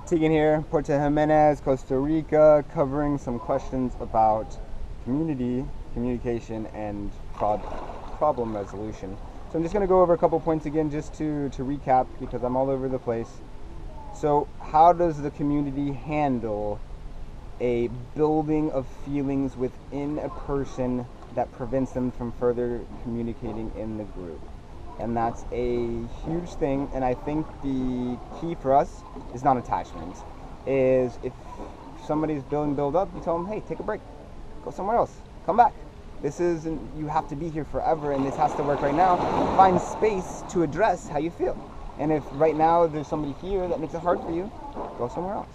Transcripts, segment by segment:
Tegan here, Puerto Jimenez, Costa Rica, covering some questions about community, communication, and problem resolution. So I'm just going to go over a couple points again just to recap because I'm all over the place. So how does the community handle a building of feelings within a person that prevents them from further communicating in the group? And that's a huge thing, and I think the key for us is not attachment. Is if somebody's build up, you tell them, hey, take a break, go somewhere else, come back. This isn't, you have to be here forever, and this has to work right now. Find space to address how you feel. And if right now there's somebody here that makes it hard for you, go somewhere else.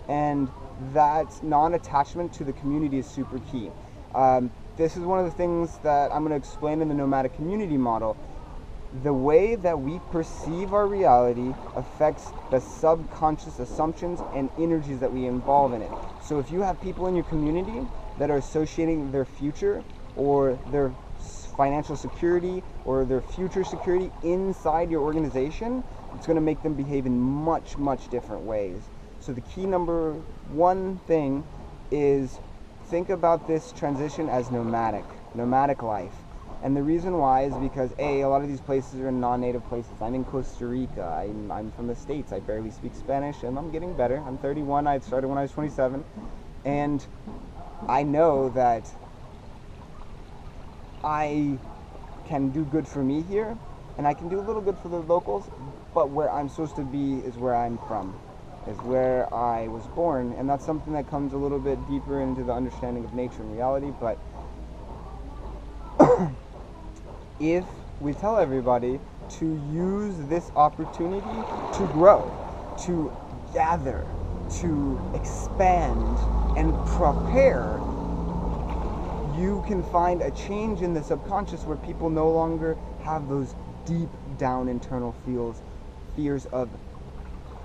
And that non-attachment to the community is super key. This is one of the things that I'm going to explain in the nomadic community model. The way that we perceive our reality affects the subconscious assumptions and energies that we involve in it. So if you have people in your community that are associating their future or their financial security or their future security inside your organization, it's going to make them behave in much, much different ways. So the key number one thing is think about this transition as nomadic life. And the reason why is because a lot of these places are non-native places. I'm in Costa Rica. I'm from the States. I barely speak Spanish, and I'm getting better. I'm 31. I started when I was 27. And I know that I can do good for me here, and I can do a little good for the locals, but where I'm supposed to be is where I'm from, is where I was born. And that's something that comes a little bit deeper into the understanding of nature and reality, but if we tell everybody to use this opportunity to grow, to gather, to expand, and prepare, you can find a change in the subconscious where people no longer have those deep down internal fears of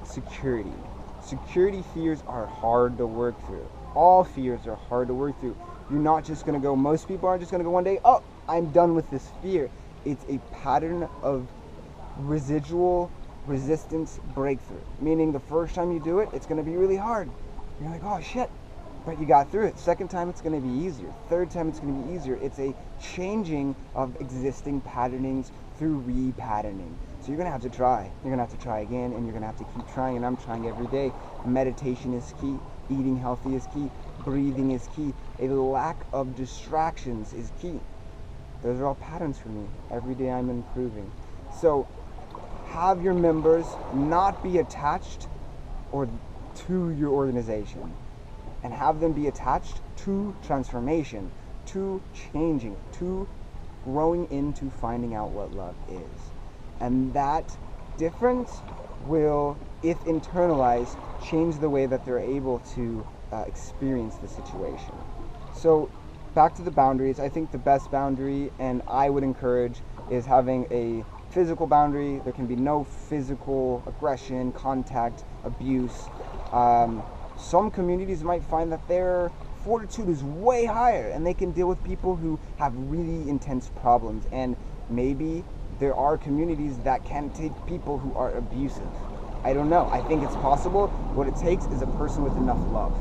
security. Security fears are hard to work through. All fears are hard to work through. You're not just going to go, most people aren't just going to go one day, oh, I'm done with this fear. It's a pattern of residual resistance breakthrough. Meaning the first time you do it, it's going to be really hard. You're like, oh shit, but you got through it. Second time, it's going to be easier. Third time, it's going to be easier. It's a changing of existing patternings through repatterning. So you're going to have to try. You're going to have to try again, and you're going to have to keep trying, and I'm trying every day. Meditation is key. Eating healthy is key. Breathing is key. A lack of distractions is key. Those are all patterns for me. Every day I'm improving. So have your members not be attached or to your organization, and have them be attached to transformation, to changing, to growing into finding out what love is. And that difference will, if internalized, change the way that they're able to experience the situation. So back to the boundaries, I think the best boundary, and I would encourage, is having a physical boundary. There can be no physical aggression, contact, abuse. Some communities might find that their fortitude is way higher and they can deal with people who have really intense problems. And maybe there are communities that can take people who are abusive. I don't know. I think it's possible. What it takes is a person with enough love,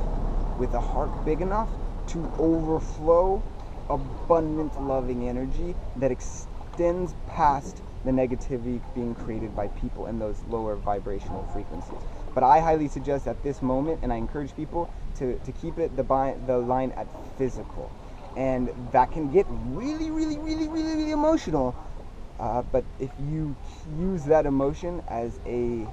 with a heart big enough to overflow abundant loving energy that extends past the negativity being created by people in those lower vibrational frequencies. But I highly suggest at this moment, and I encourage people to keep it the line at physical. And that can get really, really, really, really, really emotional. But if you use that emotion as a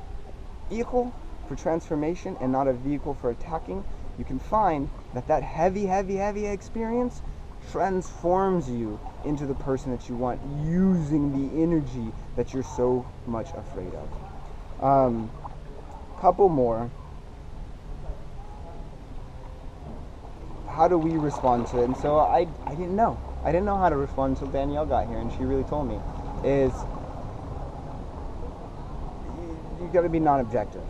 vehicle for transformation and not a vehicle for attacking, you can find that heavy experience transforms you into the person that you want, using the energy that you're so much afraid of. Couple more. How do we respond to it? And so I didn't know how to respond until Danielle got here, and she really told me, is you got to be non-objective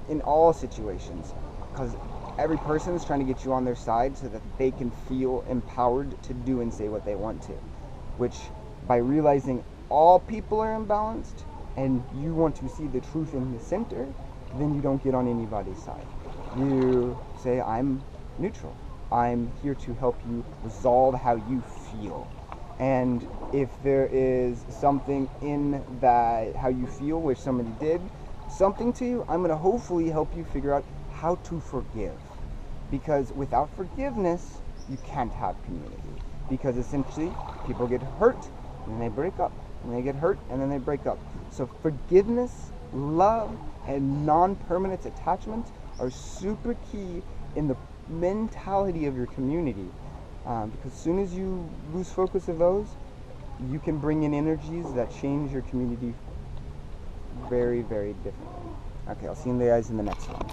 in all situations, because every person is trying to get you on their side so that they can feel empowered to do and say what they want to, which, by realizing all people are imbalanced and you want to see the truth in the center, then you don't get on anybody's side. You say, I'm neutral. I'm here to help you resolve how you feel. And if there is something in that how you feel where somebody did something to you, I'm going to hopefully help you figure out how to forgive. Because without forgiveness, you can't have community. Because essentially, people get hurt and then they break up. And they get hurt and then they break up. So forgiveness, love, and non-permanent attachment are super key in the mentality of your community. Because as soon as you lose focus of those, you can bring in energies that change your community very, very differently. Okay, I'll see you guys in the next one.